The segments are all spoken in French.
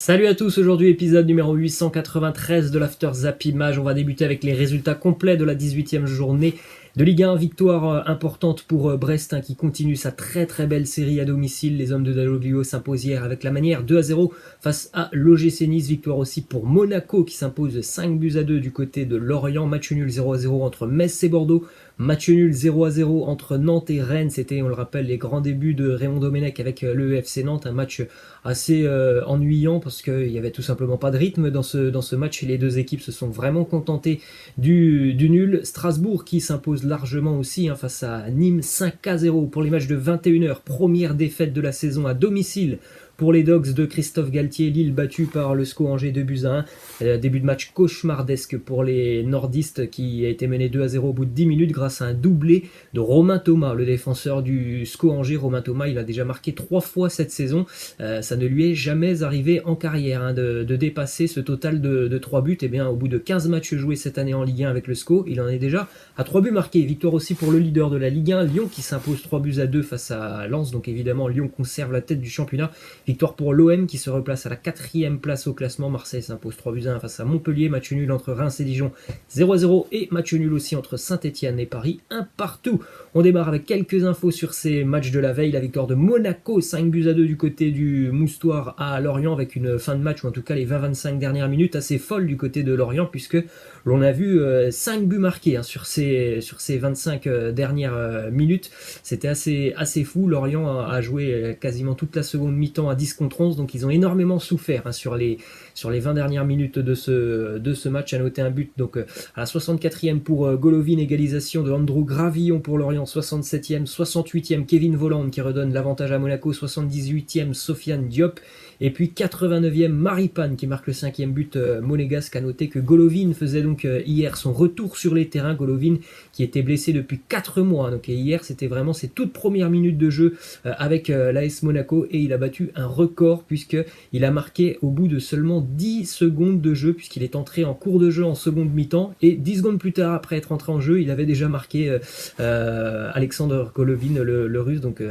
Salut à tous, aujourd'hui épisode numéro 893 de l'After Zap Image. On va débuter avec les résultats complets de la 18e journée de Ligue 1. Victoire importante pour Brest qui continue sa très belle série à domicile. Les hommes de Dalloglio s'imposent hier avec la manière 2-0 face à l'OGC Nice. Victoire aussi pour Monaco qui s'impose 5-2 du côté de Lorient. Match nul 0-0 entre Metz et Bordeaux. Match nul 0-0 entre Nantes et Rennes. C'était, on le rappelle, les grands débuts de Raymond Domenech avec le FC Nantes. Un match assez ennuyant parce qu'il n'y avait tout simplement pas de rythme dans ce match et les deux équipes se sont vraiment contentées du nul. Strasbourg qui s'impose largement aussi face à Nîmes 5-0 pour les matchs de 21h. Première défaite de la saison à domicile pour les Dogs de Christophe Galtier. Lille battue par le SCO Angers 2-1. Début de match cauchemardesque pour les nordistes qui a été mené 2-0 au bout de 10 minutes grâce à un doublé de Romain Thomas, le défenseur du SCO Angers. Romain Thomas, il a déjà marqué 3 fois cette saison. Ça ne lui est jamais arrivé en carrière de dépasser ce total de 3 buts. Et bien au bout de 15 matchs joués cette année en Ligue 1 avec le SCO, il en est déjà à 3 buts marqués. Victoire aussi pour le leader de la Ligue 1, Lyon, qui s'impose 3-2 face à Lens. Donc évidemment, Lyon conserve la tête du championnat. Victoire pour l'OM qui se replace à la 4e place au classement. Marseille s'impose 3-1 face à Montpellier. Match nul entre Reims et Dijon 0-0 et match nul aussi entre Saint-Etienne et Paris 1-1. On démarre avec quelques infos sur ces matchs de la veille. La victoire de Monaco 5-2 du côté du Moustoir à Lorient avec une fin de match, ou en tout cas les 20-25 dernières minutes assez folles du côté de Lorient puisque l'on a vu 5 buts marqués sur ces 25 dernières minutes. C'était assez fou. Lorient a joué quasiment toute la seconde mi-temps à 10 contre 11, donc ils ont énormément souffert sur les 20 dernières minutes de ce match. À noter un but donc à la 64e pour Golovin, égalisation de Andrew Gravillon pour Lorient, 67e, 68e Kevin Volland qui redonne l'avantage à Monaco, 78e Sofiane Diop, et puis 89e Maripane qui marque le 5e but monégasque. À noter que Golovin faisait donc hier son retour sur les terrains. Golovin qui était blessé depuis 4 mois, donc hier c'était vraiment ses toutes premières minutes de jeu avec l'AS Monaco, et il a battu un record puisqu'il a marqué au bout de seulement 10 secondes de jeu, puisqu'il est entré en cours de jeu en seconde mi-temps, et 10 secondes plus tard après être entré en jeu il avait déjà marqué Alexander Golovin, le russe. Donc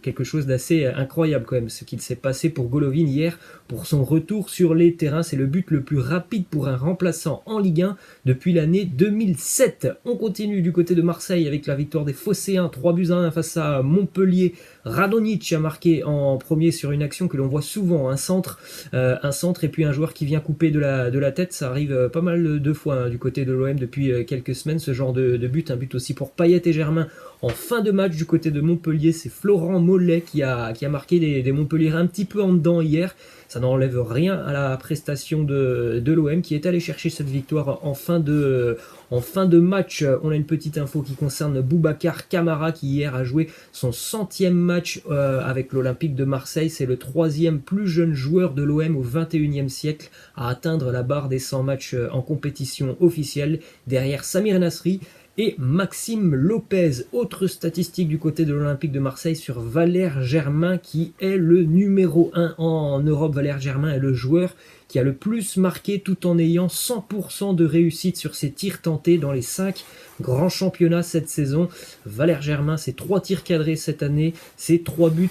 quelque chose d'assez incroyable quand même ce qu'il s'est passé pour Golovin hier pour son retour sur les terrains. C'est le but le plus rapide pour un remplaçant en Ligue 1 depuis l'année 2007. On continue du côté de Marseille avec la victoire des Phocéens 3-1 face à Montpellier. Radonjic a marqué en premier sur une action que l'on voit souvent, un centre et puis un joueur qui vient couper de la tête. Ça arrive pas mal de fois du côté de l'OM depuis quelques semaines, ce genre de but. Un but aussi pour Payet et Germain en fin de match du côté de Montpellier. C'est Florent Mollet qui a marqué des Montpelliérains un petit peu en dedans hier. Ça n'enlève rien à la prestation de l'OM qui est allé chercher cette victoire en fin de match. On a une petite info qui concerne Boubacar Kamara qui hier a joué son 100e match avec l'Olympique de Marseille. C'est le 3e plus jeune joueur de l'OM au 21e siècle à atteindre la barre des 100 matchs en compétition officielle, derrière Samir Nasri et Maxime Lopez. Autre statistique du côté de l'Olympique de Marseille sur Valère Germain qui est le numéro 1 en Europe. Valère Germain est le joueur qui a le plus marqué tout en ayant 100% de réussite sur ses tirs tentés dans les 5 grands championnats cette saison. Valère Germain, c'est 3 tirs cadrés cette année, c'est 3 buts.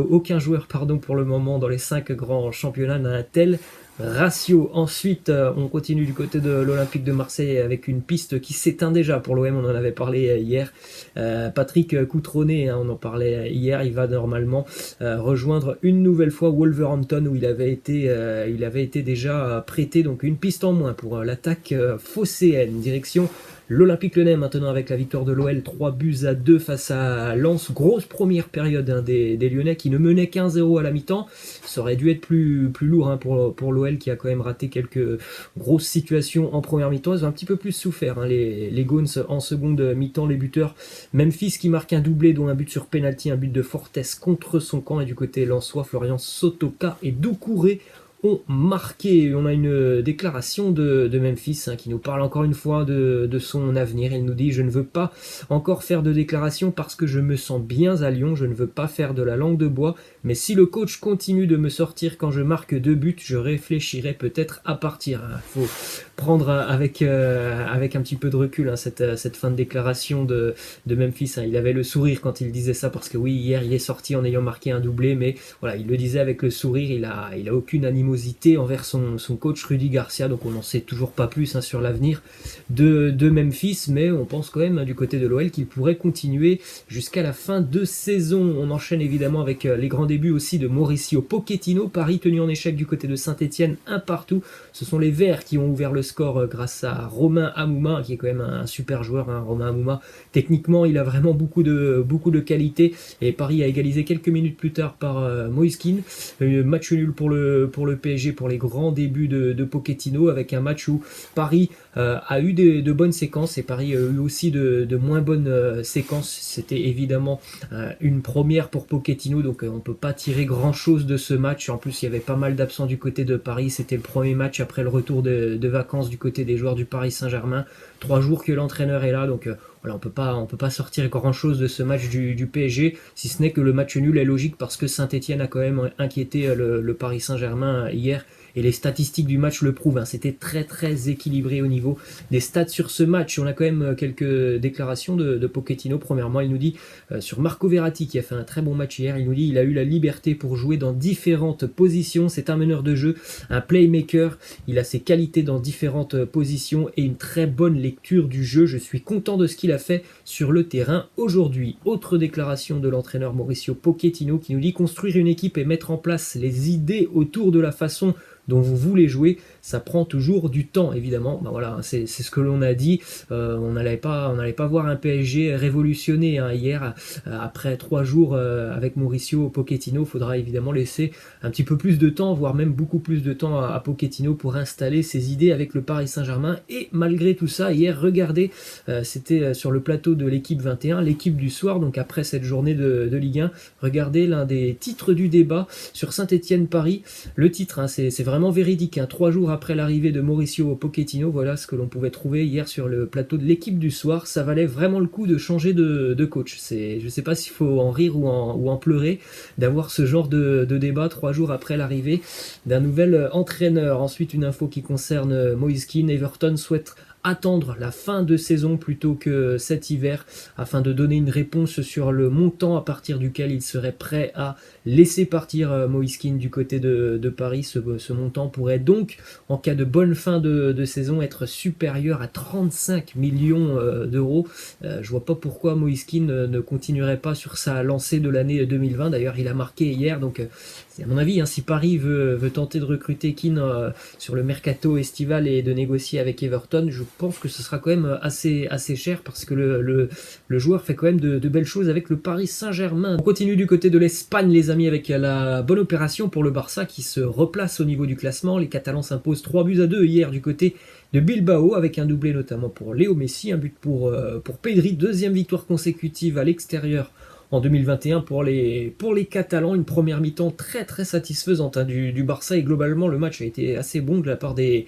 Aucun joueur pour le moment dans les 5 grands championnats n'a un tel ratio. Ensuite, on continue du côté de l'Olympique de Marseille avec une piste qui s'éteint déjà pour l'OM. On en avait parlé hier. Patrick Coutronnet, on en parlait hier, il va normalement rejoindre une nouvelle fois Wolverhampton où il avait été déjà prêté. Donc une piste en moins pour l'attaque phocéenne. Direction l'Olympique Lyonnais maintenant avec la victoire de l'OL 3-2 face à Lens. Grosse première période des Lyonnais qui ne menaient qu'1-0 à la mi-temps. Ça aurait dû être plus lourd pour l'OL qui a quand même raté quelques grosses situations en première mi-temps. Ils ont un petit peu plus souffert les Gaunes en seconde mi-temps. Les buteurs, Memphis qui marque un doublé dont un but sur penalty, un but de Fortes contre son camp, et du côté lensois, Florian Sotoka et Doucouré ont marqué. On a une déclaration de Memphis qui nous parle encore une fois de son avenir. Il nous dit: je ne veux pas encore faire de déclaration parce que je me sens bien à Lyon, je ne veux pas faire de la langue de bois, mais si le coach continue de me sortir quand je marque 2 buts, je réfléchirai peut-être à partir. Il faut prendre avec un petit peu de recul cette fin de déclaration de Memphis. Il avait le sourire quand il disait ça, parce que oui, hier il est sorti en ayant marqué un doublé, mais voilà, il le disait avec le sourire. Il a aucune animosité envers son coach Rudy Garcia, donc on n'en sait toujours pas plus sur l'avenir de Memphis, mais on pense quand même du côté de l'OL qu'il pourrait continuer jusqu'à la fin de saison. On enchaîne évidemment avec les grands débuts aussi de Mauricio Pochettino. Paris tenu en échec du côté de Saint-Etienne, un partout. Ce sont les Verts qui ont ouvert le score grâce à Romain Hamouma, qui est quand même un super joueur. Romain Hamouma, techniquement, il a vraiment beaucoup de qualité, et Paris a égalisé quelques minutes plus tard par Moise Kean. Match nul pour le PSG pour les grands débuts de Pochettino, avec un match où Paris a eu de bonnes séquences et Paris a eu aussi de moins bonnes séquences. C'était évidemment une première pour Pochettino, donc on ne peut pas tirer grand chose de ce match. En plus, il y avait pas mal d'absents du côté de Paris. C'était le premier match après le retour de vacances du côté des joueurs du Paris Saint-Germain. 3 jours que l'entraîneur est là, donc voilà, on peut pas sortir grand chose de ce match du PSG, si ce n'est que le match nul est logique parce que Saint-Etienne a quand même inquiété le Paris Saint-Germain hier. Et les statistiques du match le prouvent. C'était très très équilibré au niveau des stats sur ce match. On a quand même quelques déclarations de Pochettino. Premièrement, il nous dit sur Marco Verratti, qui a fait un très bon match hier, il nous dit: il a eu la liberté pour jouer dans différentes positions. C'est un meneur de jeu, un playmaker. Il a ses qualités dans différentes positions et une très bonne lecture du jeu. Je suis content de ce qu'il a fait sur le terrain aujourd'hui. Autre déclaration de l'entraîneur Mauricio Pochettino qui nous dit: construire une équipe et mettre en place les idées autour de la façon dont vous voulez jouer, ça prend toujours du temps, évidemment. Voilà, c'est ce que l'on a dit. On n'allait pas voir un PSG révolutionné hier. Après 3 jours avec Mauricio Pochettino, il faudra évidemment laisser un petit peu plus de temps, voire même beaucoup plus de temps à Pochettino pour installer ses idées avec le Paris Saint-Germain. Et malgré tout ça, hier, regardez, c'était sur le plateau de l'équipe 21, l'équipe du soir, donc après cette journée de Ligue 1, regardez l'un des titres du débat sur Saint-Etienne-Paris. Le titre, c'est vraiment véridique. 3 jours après l'arrivée de Mauricio Pochettino, voilà ce que l'on pouvait trouver hier sur le plateau de l'équipe du soir. Ça valait vraiment le coup de changer de coach. Je ne sais pas s'il faut en rire ou en pleurer d'avoir ce genre de débat 3 jours après l'arrivée d'un nouvel entraîneur. Ensuite, une info qui concerne Moise Kean. Everton souhaite attendre la fin de saison plutôt que cet hiver afin de donner une réponse sur le montant à partir duquel il serait prêt à laisser partir Moise Kean du côté de Paris. Ce montant pourrait donc, en cas de bonne fin de saison, être supérieur à 35 millions d'euros. Je vois pas pourquoi Moise Kean ne continuerait pas sur sa lancée de l'année 2020. D'ailleurs, il a marqué hier, donc c'est à mon avis, si Paris veut tenter de recruter Kean sur le mercato estival et de négocier avec Everton, je pense que ce sera quand même assez cher, parce que le joueur fait quand même de belles choses avec le Paris Saint-Germain. On continue du côté de l'Espagne, les amis, avec la bonne opération pour le Barça qui se replace au niveau du classement. Les Catalans s'imposent 3-2 hier du côté de Bilbao, avec un doublé notamment pour Léo Messi, un but pour Pedri, 2e victoire consécutive à l'extérieur en 2021 pour les Catalans. Une première mi-temps très très satisfaisante du Barça, et globalement le match a été assez bon de la part des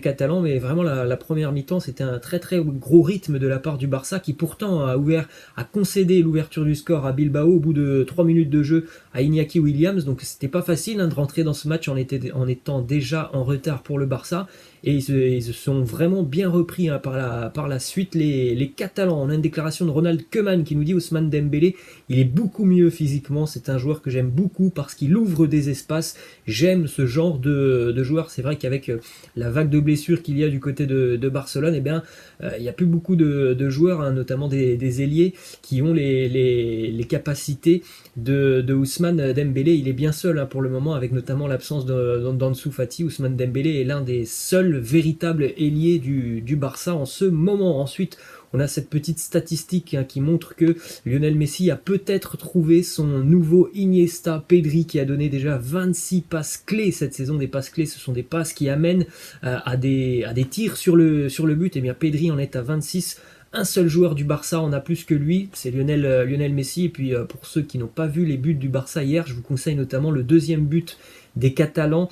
Catalans, mais vraiment la première mi-temps c'était un très très gros rythme de la part du Barça, qui pourtant a concédé l'ouverture du score à Bilbao au bout de 3 minutes de jeu à Iñaki Williams. Donc c'était pas facile de rentrer dans ce match en étant déjà en retard pour le Barça. Et ils se sont vraiment bien repris par la suite, les Catalans. On a une déclaration de Ronald Koeman qui nous dit: Ousmane Dembélé, il est beaucoup mieux physiquement, c'est un joueur que j'aime beaucoup parce qu'il ouvre des espaces. J'aime ce genre de joueur. C'est vrai qu'avec la vague de blessures qu'il y a du côté de Barcelone, il n'y a plus beaucoup de joueurs, notamment des ailiers, qui ont les capacités de Ousmane Dembélé. Il est bien seul pour le moment, avec notamment l'absence d'Ansu Fati. Ousmane Dembélé est l'un des seuls véritables ailiers du Barça en ce moment. Ensuite, on a cette petite statistique qui montre que Lionel Messi a peut-être trouvé son nouveau Iniesta. Pedri, qui a donné déjà 26 passes clés cette saison. Des passes clés, ce sont des passes qui amènent à des tirs sur le but. Et bien Pedri en est à 26. Un seul joueur du Barça en a plus que lui, c'est Lionel Messi. Et puis pour ceux qui n'ont pas vu les buts du Barça hier, je vous conseille notamment le 2e but des Catalans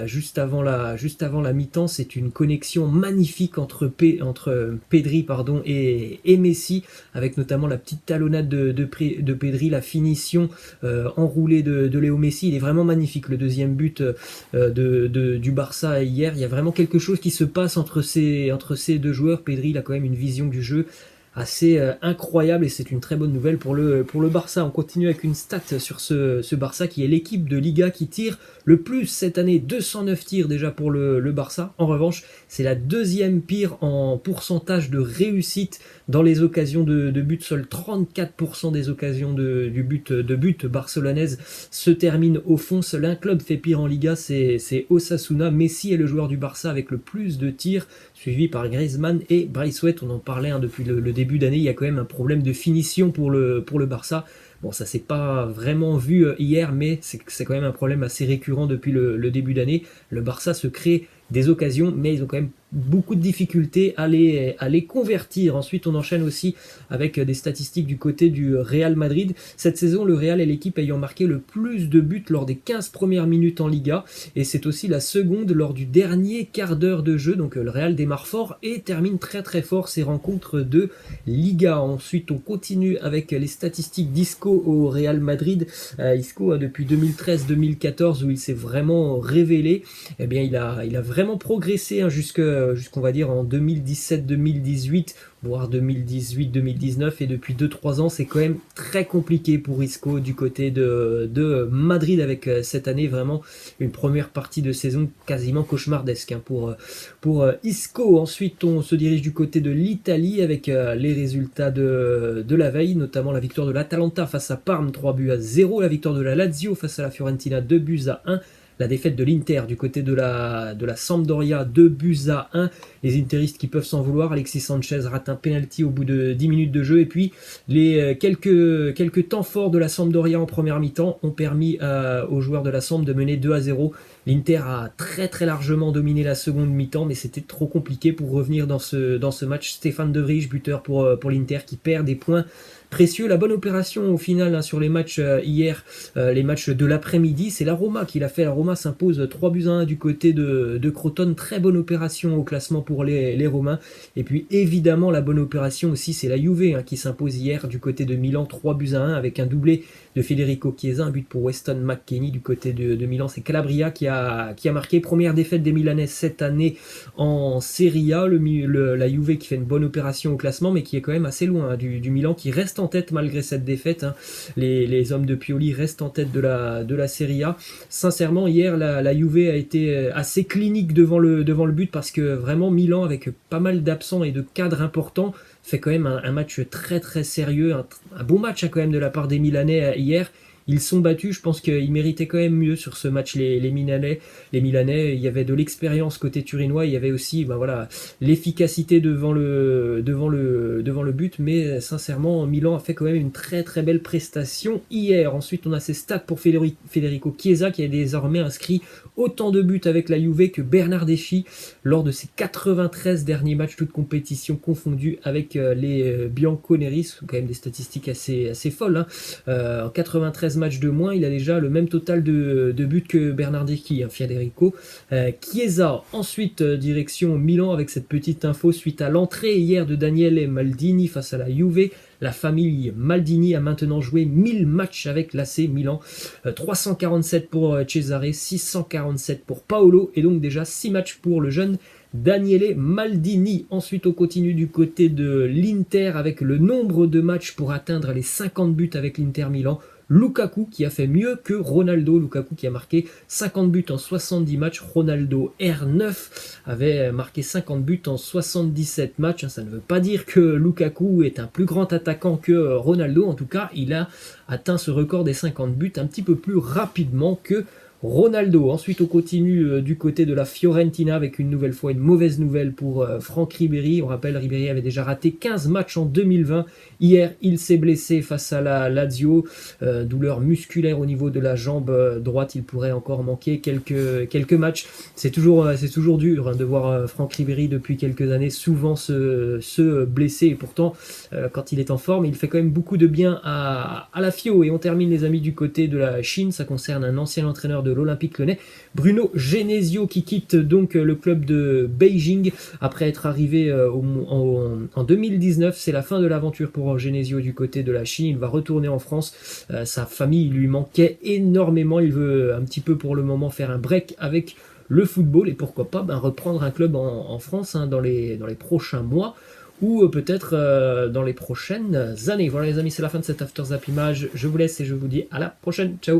juste avant la mi-temps. C'est une connexion magnifique entre Pedri et Messi, avec notamment la petite talonnade de Pedri, la finition enroulée de Léo Messi. Il est vraiment magnifique, le deuxième but du Barça hier. Il y a vraiment quelque chose qui se passe entre ces deux joueurs. Pedri, il a quand même une vision du jeu assez incroyable, et c'est une très bonne nouvelle pour le Barça. On continue avec une stat sur ce Barça, qui est l'équipe de Liga qui tire le plus cette année, 209 tirs déjà pour le Barça. En revanche, c'est la deuxième pire en pourcentage de réussite dans les occasions de but. Seuls 34% des occasions de but barcelonaises se terminent au fond. Seul un club fait pire en Liga, c'est Osasuna. Messi est le joueur du Barça avec le plus de tirs, suivi par Griezmann et Braithwaite. On en parlait depuis le début d'année, il y a quand même un problème de finition pour le Barça. Bon, ça s'est pas vraiment vu hier, mais c'est quand même un problème assez récurrent depuis le début d'année. Le Barça se crée des occasions, mais ils ont quand même beaucoup de difficultés à les convertir. Ensuite, on enchaîne aussi avec des statistiques du côté du Real Madrid. Cette saison, le Real est l'équipe ayant marqué le plus de buts lors des 15 premières minutes en Liga, et c'est aussi la seconde lors du dernier quart d'heure de jeu. Donc le Real démarre fort et termine très très fort ses rencontres de Liga. Ensuite, on continue avec les statistiques d'Isco au Real Madrid. Isco, depuis 2013-2014, où il s'est vraiment révélé, eh bien il a vraiment progressé jusqu'on va dire en 2017-2018, voire 2018-2019, et depuis 2-3 ans c'est quand même très compliqué pour Isco du côté de Madrid, avec cette année vraiment une première partie de saison quasiment cauchemardesque pour Isco. Ensuite, on se dirige du côté de l'Italie avec les résultats de la veille, notamment la victoire de l'Atalanta face à Parme 3-0, la victoire de la Lazio face à la Fiorentina 2-1, la défaite de l'Inter du côté de la Sampdoria 2-1. Les interistes qui peuvent s'en vouloir. Alexis Sanchez rate un penalty au bout de 10 minutes de jeu, et puis les quelques temps forts de la Sampdoria en première mi-temps ont permis aux joueurs de la Samp de mener 2-0. L'Inter a très très largement dominé la seconde mi-temps, mais c'était trop compliqué pour revenir dans ce match. Stéphane De Vrij, buteur pour l'Inter, qui perd des points précieux. La bonne opération au final sur les matchs hier, les matchs de l'après-midi, c'est la Roma qui l'a fait. La Roma s'impose 3-1 du côté de Crotone. Très bonne opération au classement pour les Romains. Et puis évidemment la bonne opération aussi, c'est la Juve qui s'impose hier du côté de Milan 3-1 avec un doublé de Federico Chiesa, un but pour Weston McKennie. Du côté de Milan, c'est Calabria qui a marqué. Première défaite des Milanais cette année en Serie A. La Juve qui fait une bonne opération au classement, mais qui est quand même assez loin du Milan, qui reste en tête malgré cette défaite. Les hommes de Pioli restent en tête de la Serie A. Sincèrement, hier la Juve a été assez clinique devant le but, parce que vraiment Milan, avec pas mal d'absents et de cadres importants, fait quand même un match très très sérieux, un beau match quand même de la part des Milanais hier. Ils sont battus, je pense qu'ils méritaient quand même mieux sur ce match, les Milanais. Les Milanais, il y avait de l'expérience côté turinois, il y avait aussi l'efficacité devant le but, mais sincèrement, Milan a fait quand même une très très belle prestation hier. Ensuite, on a ces stats pour Federico Chiesa, qui a désormais inscrit autant de buts avec la Juve que Bernardeschi lors de ses 93 derniers matchs, toutes compétitions confondues, avec les Bianconeri. Ce sont quand même des statistiques assez folles. En 93 matchs de moins, il a déjà le même total de buts que Bernardeschi, Federico Chiesa. Ensuite, direction Milan avec cette petite info suite à l'entrée hier de Daniele Maldini face à la Juve. La famille Maldini a maintenant joué 1000 matchs avec l'AC Milan, 347 pour Cesare, 647 pour Paolo, et donc déjà 6 matchs pour le jeune Daniele Maldini. Ensuite, on continue du côté de l'Inter avec le nombre de matchs pour atteindre les 50 buts avec l'Inter Milan. Lukaku qui a fait mieux que Ronaldo. Lukaku qui a marqué 50 buts en 70 matchs. Ronaldo R9 avait marqué 50 buts en 77 matchs. Ça ne veut pas dire que Lukaku est un plus grand attaquant que Ronaldo. En tout cas, il a atteint ce record des 50 buts un petit peu plus rapidement que Ronaldo. Ensuite, on continue du côté de la Fiorentina avec une nouvelle fois une mauvaise nouvelle pour Franck Ribéry. On rappelle, Ribéry avait déjà raté 15 matchs en 2020. Hier, il s'est blessé face à la Lazio. Douleur musculaire au niveau de la jambe droite. Il pourrait encore manquer quelques matchs. C'est toujours dur de voir Franck Ribéry depuis quelques années souvent se blesser. Et pourtant, quand il est en forme, il fait quand même beaucoup de bien à la Fio. Et on termine, les amis, du côté de la Chine. Ça concerne un ancien entraîneur de de l'Olympique Lyonnais. Bruno Genesio qui quitte donc le club de Beijing après être arrivé en 2019. C'est la fin de l'aventure pour Genesio du côté de la Chine. Il va retourner en France. Sa famille lui manquait énormément. Il veut un petit peu pour le moment faire un break avec le football et pourquoi pas reprendre un club en France dans les prochains mois ou peut-être dans les prochaines années. Voilà les amis, c'est la fin de cet After Zap Image. Je vous laisse et je vous dis à la prochaine. Ciao.